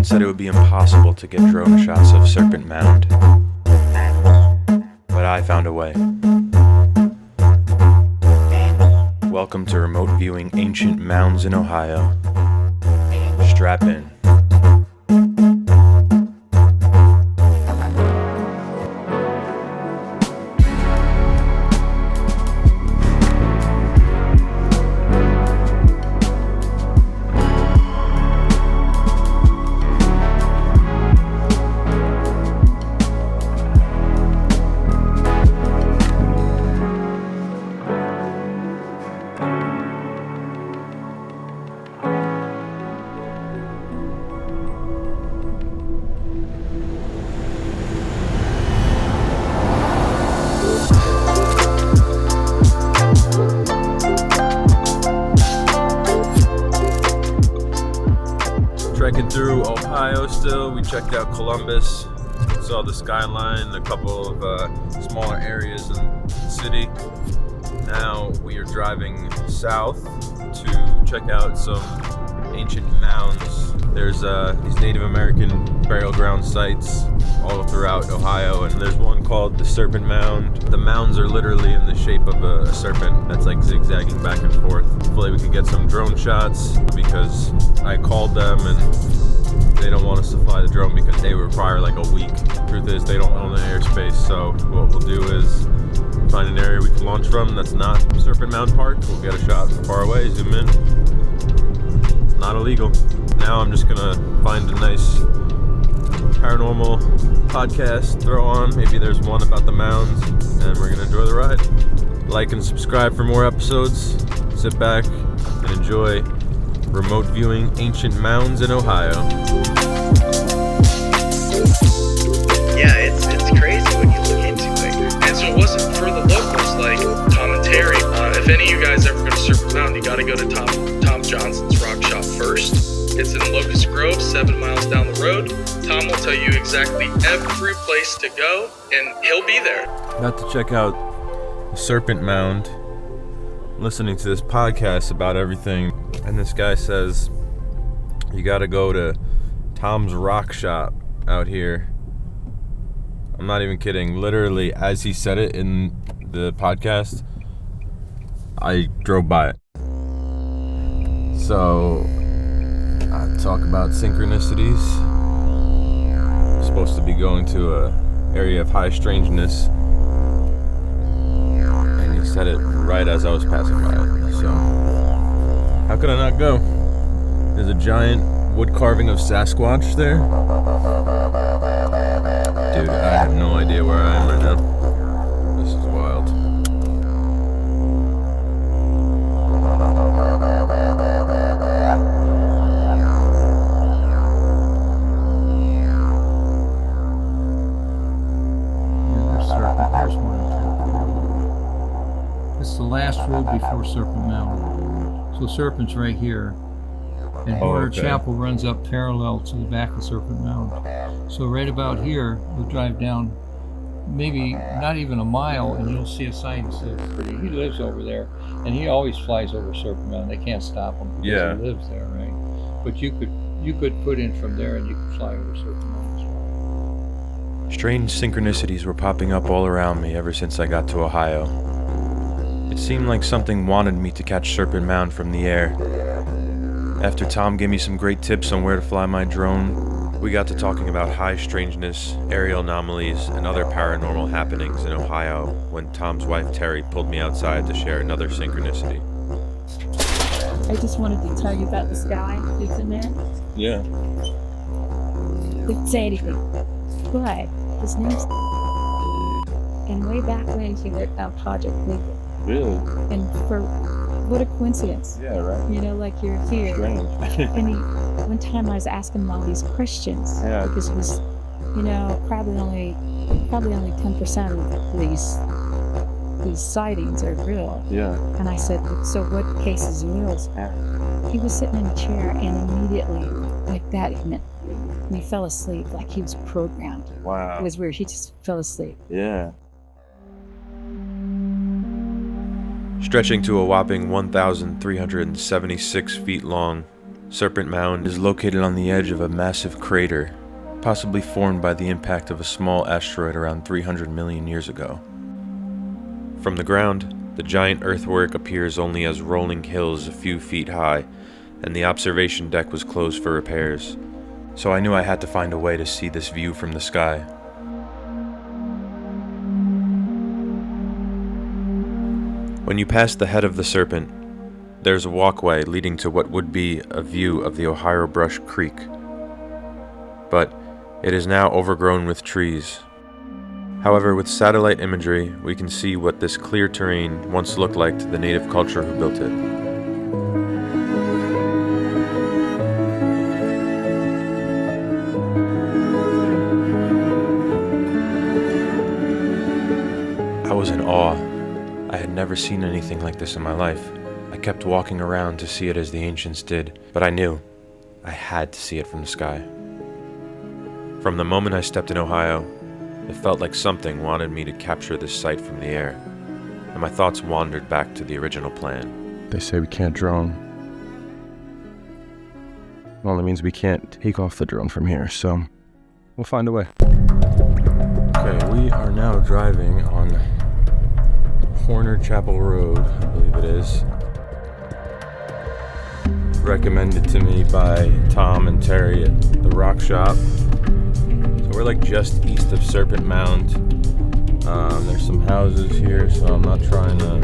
Everyone said it would be impossible to get drone shots of Serpent Mound, but I found a way. Welcome to Remote Viewing Ancient Mounds in Ohio. Strap in. Trekking through Ohio still. We checked out Columbus, saw the skyline, a couple of smaller areas in the city. Now we are driving south to check out some ancient mounds. There's these Native American burial ground sites all throughout Ohio, and there's one called the Serpent Mound. The mounds are literally in the shape of a serpent that's like zigzagging back and forth. Hopefully we can get some drone shots, because I called them and they don't want us to fly the drone because they require like a week. Truth is, they don't own the airspace, so what we'll do is find an area we can launch from that's not Serpent Mound Park. We'll get a shot from far away, zoom in. It's not illegal. Now I'm just gonna find a nice paranormal podcast, throw on. Maybe there's one about the mounds, and we're gonna enjoy the ride. Like and subscribe for more episodes. Sit back and enjoy Remote Viewing Ancient Mounds in Ohio. Yeah, it's crazy when you look into it. And so it wasn't for the locals like Tom and Terry. If any of you guys ever go to Serpent Mound, you gotta go to Tom Johnson's rock shop first. It's in Locust Grove, 7 miles down the road. Tom will tell you exactly every place to go, and he'll be there. About to check out the Serpent Mound. Listening to this podcast about everything, and this guy says you gotta go to Tom's rock shop out here. I'm not even kidding. Literally, as he said it in the podcast, I drove by it. So I talk about synchronicities. I'm supposed to be going to a area of high strangeness, and he said it right as I was passing by it. So how could I not go? There's a giant wood carving of Sasquatch there. Dude, I have no idea where I am right now. This is wild. There's one. It's the last road before Serpent Mound. So Serpent's right here. And Border Chapel runs up parallel to the back of Serpent Mound. So right about here, we'll drive down maybe not even a mile, and you'll see a sign that says, he lives over there. And he always flies over Serpent Mound. They can't stop him because he lives there, right? But you could put in from there and you could fly over Serpent Mound as well. Strange synchronicities were popping up all around me ever since I got to Ohio. It seemed like something wanted me to catch Serpent Mound from the air. After Tom gave me some great tips on where to fly my drone, we got to talking about high strangeness, aerial anomalies, and other paranormal happenings in Ohio when Tom's wife Terry pulled me outside to share another synchronicity. I just wanted to tell you about this guy who's in there. Yeah. Didn't say anything, but his name's and way back when he worked on Project Legal. Really? And what a coincidence. Yeah, right. You know, like you're here. Strange. And one time I was asking him all these questions. Yeah. Because it was, you know, probably only 10% of these sightings are real. Yeah. And I said, so what cases are real? He was sitting in a chair, and immediately, like that, he fell asleep, like he was programmed. Wow. It was weird. He just fell asleep. Yeah. Stretching to a whopping 1,376 feet long, Serpent Mound is located on the edge of a massive crater, possibly formed by the impact of a small asteroid around 300 million years ago. From the ground, the giant earthwork appears only as rolling hills a few feet high, and the observation deck was closed for repairs, so I knew I had to find a way to see this view from the sky. When you pass the head of the Serpent, there's a walkway leading to what would be a view of the Ohio Brush Creek. But it is now overgrown with trees. However, with satellite imagery, we can see what this clear terrain once looked like to the native culture who built it. I was in awe. I had never seen anything like this in my life. I kept walking around to see it as the ancients did, but I knew I had to see it from the sky. From the moment I stepped in Ohio, it felt like something wanted me to capture this sight from the air, and my thoughts wandered back to the original plan. They say we can't drone. It only means we can't take off the drone from here, so we'll find a way. Okay, we are now driving on Horner Chapel Road, I believe it is. Recommended to me by Tom and Terry at the Rock Shop. So we're like just east of Serpent Mound. There's some houses here, so I'm not trying to...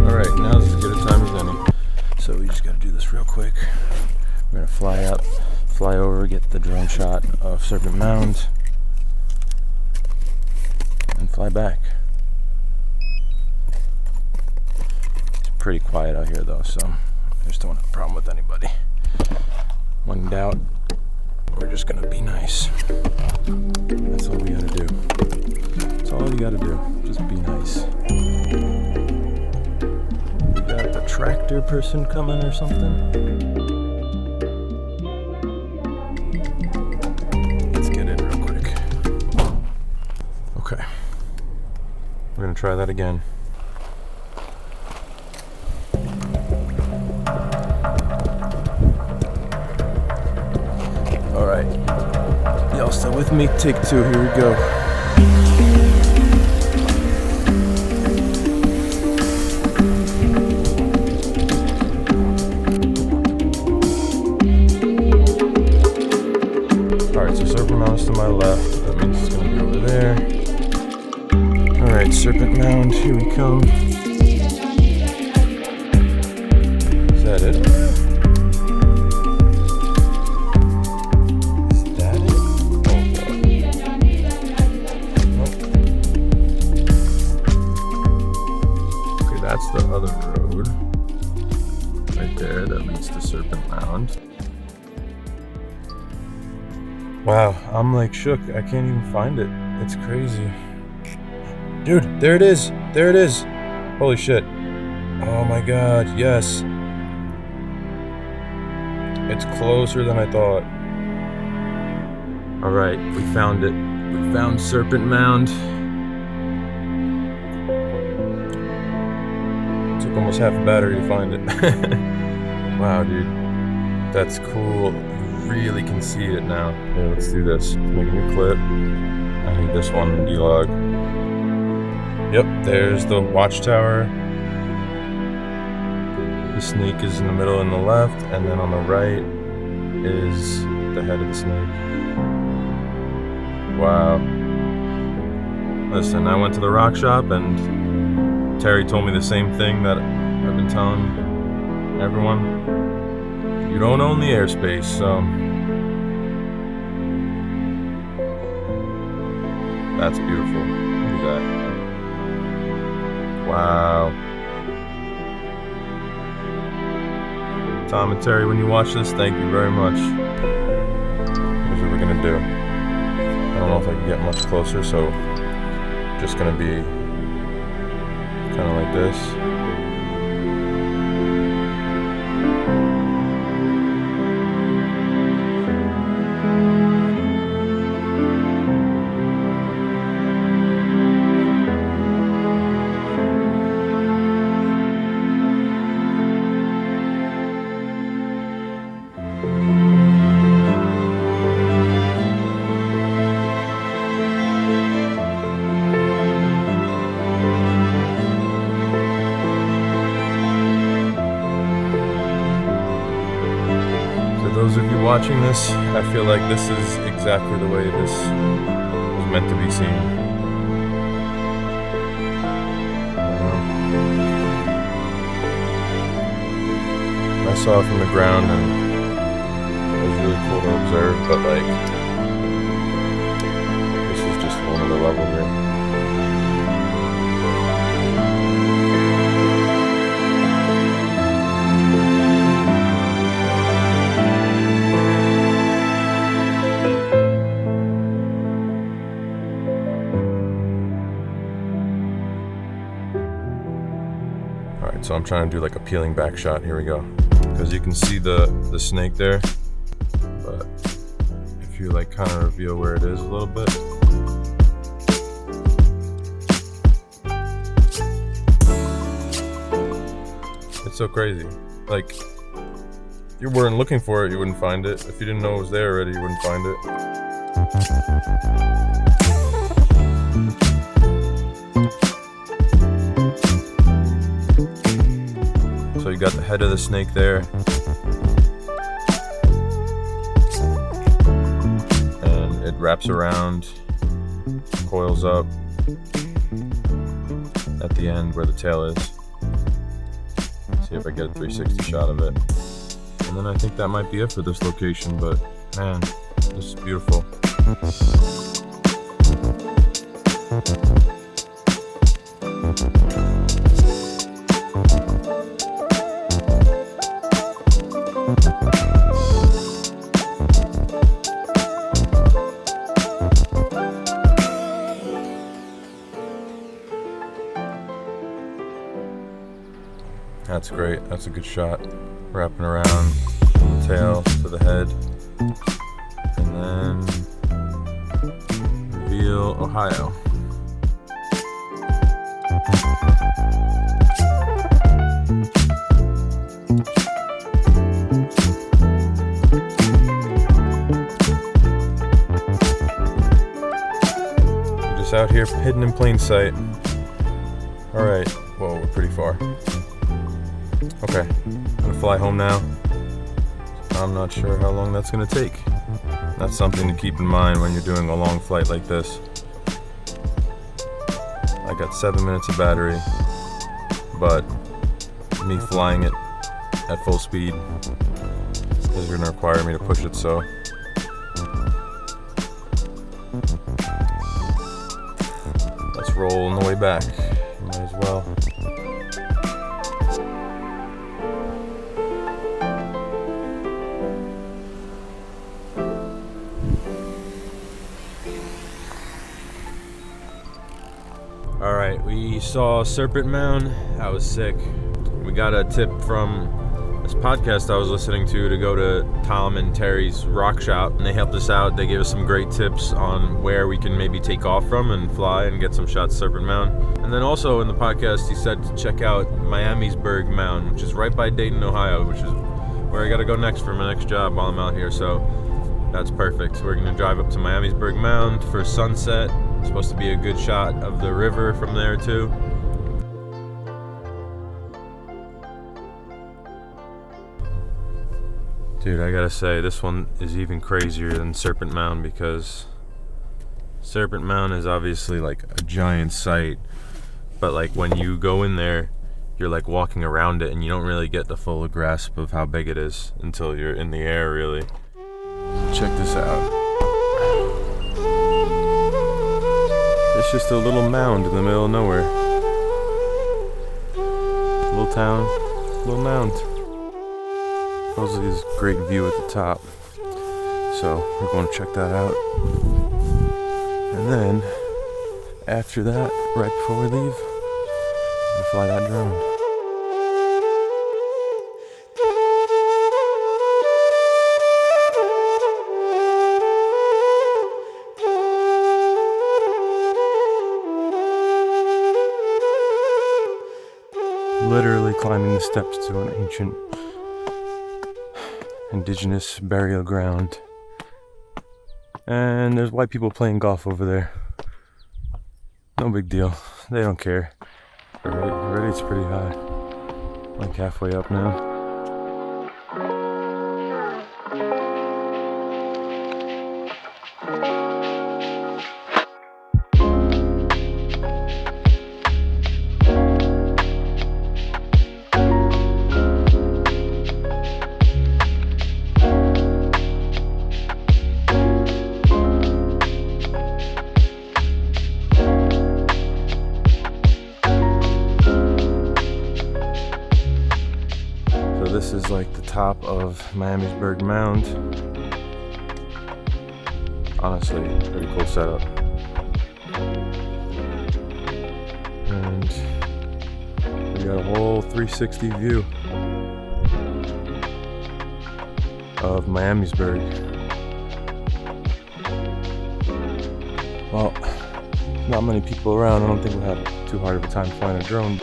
Alright, now's as good a time as any. So we just gotta do this real quick. We're gonna fly up, fly over, get the drone shot of Serpent Mound, and fly back. It's pretty quiet out here though, so I just don't want to have a problem with anybody. When in doubt, we're just gonna be nice. That's all we gotta do. That's all you gotta do. Just be nice. We got the tractor person coming or something? Okay, we're gonna try that again. All right, y'all still with me? Take two, here we go. All right, so Serpent Mound is to my left. That means it's gonna be over there. Alright, Serpent Mound, here we come. Is that it? Is that it? Oh god. Okay, that's the other road. Right there, that leads to Serpent Mound. Wow, I'm like shook. I can't even find it. It's crazy. Dude, there it is. There it is. Holy shit. Oh my god, yes. It's closer than I thought. Alright, we found it. We found Serpent Mound. Took almost half a battery to find it. Wow, dude. That's cool. You really can see it now. Okay, let's do this. Let's make a new clip. I need this one in D-Log. Yep, there's the watchtower. The snake is in the middle and the left, and then on the right is the head of the snake. Wow. Listen, I went to the Rock Shop and Terry told me the same thing that I've been telling everyone. You don't own the airspace, so that's beautiful. Look at that. Wow. Tom and Terry, when you watch this, thank you very much. Here's what we're gonna do. I don't know if I can get much closer, so just gonna be kind of like this. watching this, I feel like this is exactly the way this was meant to be seen. I saw it from the ground and it was really cool to observe, but like, this is just one other level here. Alright, so I'm trying to do like a peeling back shot. Here we go. Because you can see the snake there, but if you like kind of reveal where it is a little bit, it's so crazy. Like, if you weren't looking for it, you wouldn't find it. If you didn't know it was there already, you wouldn't find it. So you got the head of the snake there. And it wraps around, coils up at the end where the tail is. See if I get a 360 shot of it. And then I think that might be it for this location, but man, this is beautiful. That's great. That's a good shot. Wrapping around the tail to the head. And then reveal Ohio. We're just out here hidden in plain sight. Alright, whoa, we're pretty far. Okay, I'm gonna fly home now. I'm not sure how long that's gonna take. That's something to keep in mind when you're doing a long flight like this. I got 7 minutes of battery, but me flying it at full speed is gonna require me to push it, so let's roll on the way back. Might as well. Alright, we saw Serpent Mound. That was sick. We got a tip from this podcast I was listening to go to Tom and Terry's rock shop, and they helped us out. They gave us some great tips on where we can maybe take off from and fly and get some shots of Serpent Mound. And then also in the podcast he said to check out Miamisburg Mound, which is right by Dayton, Ohio, which is where I gotta go next for my next job while I'm out here, so that's perfect. We're gonna drive up to Miamisburg Mound for sunset. It's supposed to be a good shot of the river from there too. Dude, I gotta say, this one is even crazier than Serpent Mound, because Serpent Mound is obviously like a giant site, but like when you go in there, you're like walking around it and you don't really get the full grasp of how big it is until you're in the air, really. Check this out. It's just a little mound in the middle of nowhere. Little town, little mound. Supposedly this great view at the top. So we're going to check that out. And then, after that, right before we leave, we're going to fly that drone. Literally climbing the steps to an ancient indigenous burial ground. And there's white people playing golf over there. No big deal. They don't care. Already it's pretty high. Like halfway up now. is like the top of Miamisburg Mound. Honestly, pretty cool setup. And we got a whole 360 view of Miamisburg. Well, not many people around. I don't think we'll have too hard of a time flying a drone.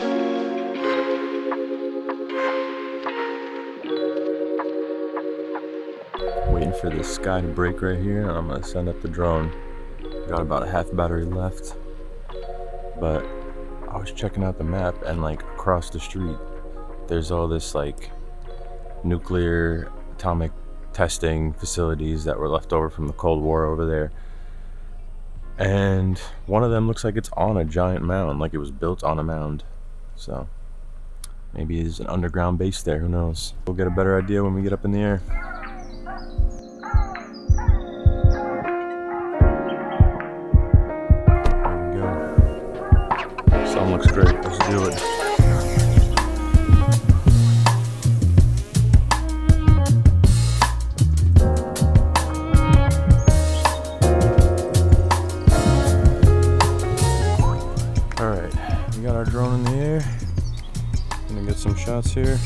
Waiting for this sky to break right here, and I'm gonna send up the drone. Got about a half battery left, but I was checking out the map, and like across the street, there's all this like nuclear atomic testing facilities that were left over from the Cold War over there. And one of them looks like it's on a giant mound, like it was built on a mound. So maybe there's an underground base there, who knows? We'll get a better idea when we get up in the air. Sun looks great, let's do it. Alright, we got our drone in the air. Gonna get some shots here.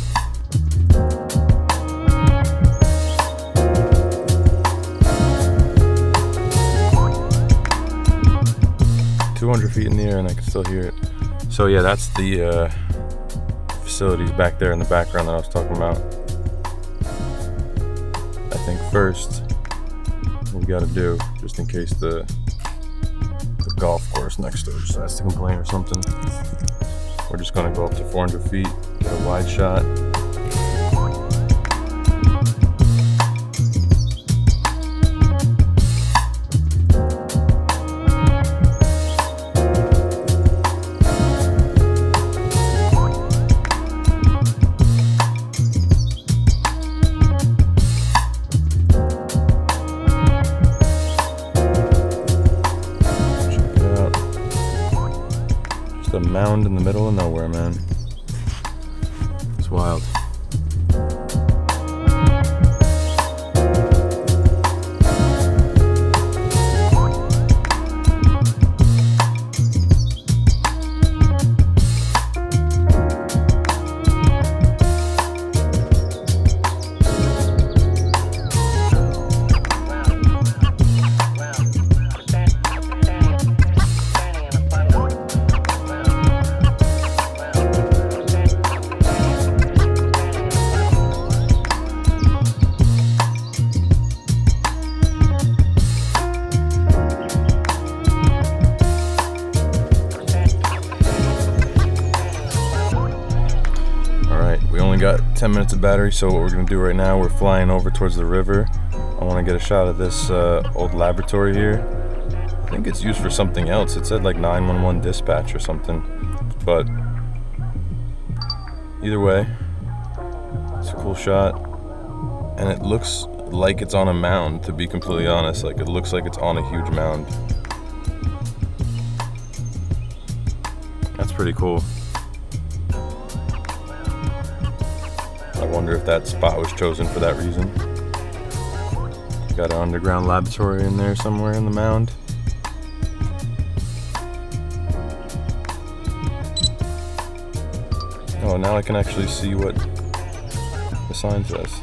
$200 feet in the air and I can still hear it. So yeah, that's the facilities back there in the background that I was talking about. I think first, what we gotta do, just in case the golf course next door decides to complain or something, we're just gonna go up to 400 feet, get a wide shot. A mound in the middle of nowhere, man. It's wild. Got 10 minutes of battery, so what we're gonna do right now, we're flying over towards the river. I want to get a shot of this old laboratory here. I think it's used for something else. It said like 911 dispatch or something, but either way, it's a cool shot, and it looks like it's on a mound, to be completely honest. Like, it looks like it's on a huge mound. That's pretty cool. I wonder if that spot was chosen for that reason. Got an underground laboratory in there somewhere in the mound. Oh, now I can actually see what the sign says.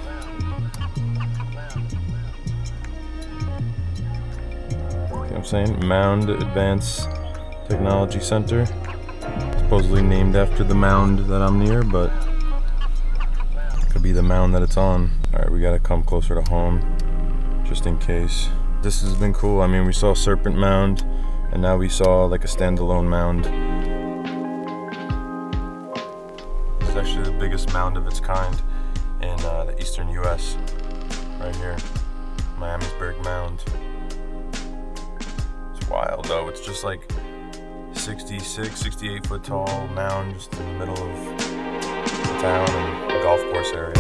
You know what I'm saying? Mound Advanced Technology Center. Supposedly named after the mound that I'm near, but could be the mound that it's on. Alright, we gotta come closer to home, just in case. This has been cool. I mean, we saw Serpent Mound, and now we saw like a standalone mound. This is actually the biggest mound of its kind in the eastern US. Right here, Miamisburg Mound. It's wild though. It's just like 66, 68 foot tall mound just in the middle of the town and the golf course area.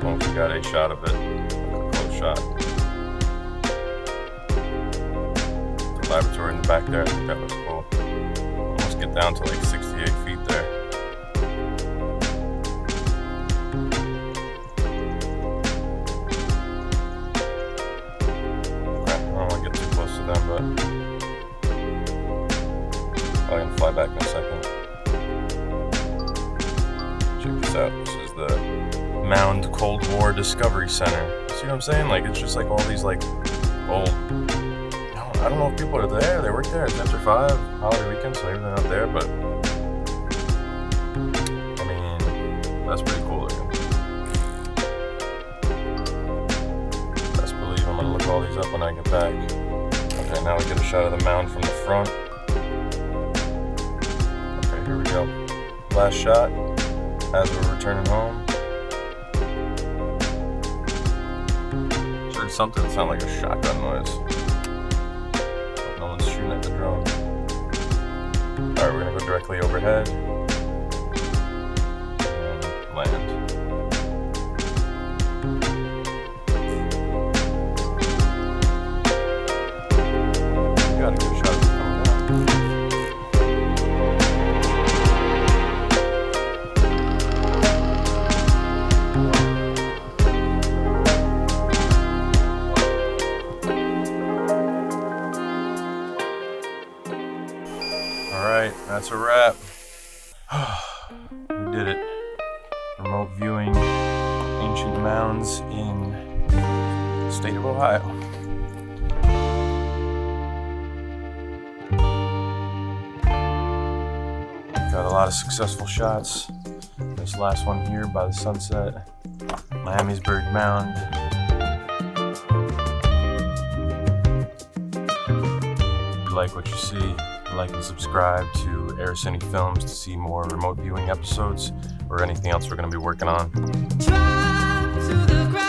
Once we got a shot of it, a close shot. The laboratory in the back there, I think that looks cool. Almost get down to like 68 feet there. Okay, I don't want to get too close to them, but I can fly back in a second. Check this out. This is the Mound Cold War Discovery Center. See what I'm saying? Like, it's just like all these like old. I don't know if people are there. They work there. It's after 5 holiday weekend, so maybe they're not there. But I mean, that's pretty cool looking. Best believe I'm gonna look all these up when I get back. Okay, now we get a shot of the mound from the front. Okay, here we go. Last shot as we're returning home. Heard something that sounded like a shotgun noise. Hope no one's shooting at the drone. Alright, we're gonna go directly overhead and land. Got a good shot of it coming down. Alright, that's a wrap. We did it. Remote viewing ancient mounds in the state of Ohio. Got a lot of successful shots. This last one here by the sunset. Miamisburg Mound. If you like what you see, like and subscribe to Aerocine Films to see more remote viewing episodes or anything else we're going to be working on. Drop to the ground.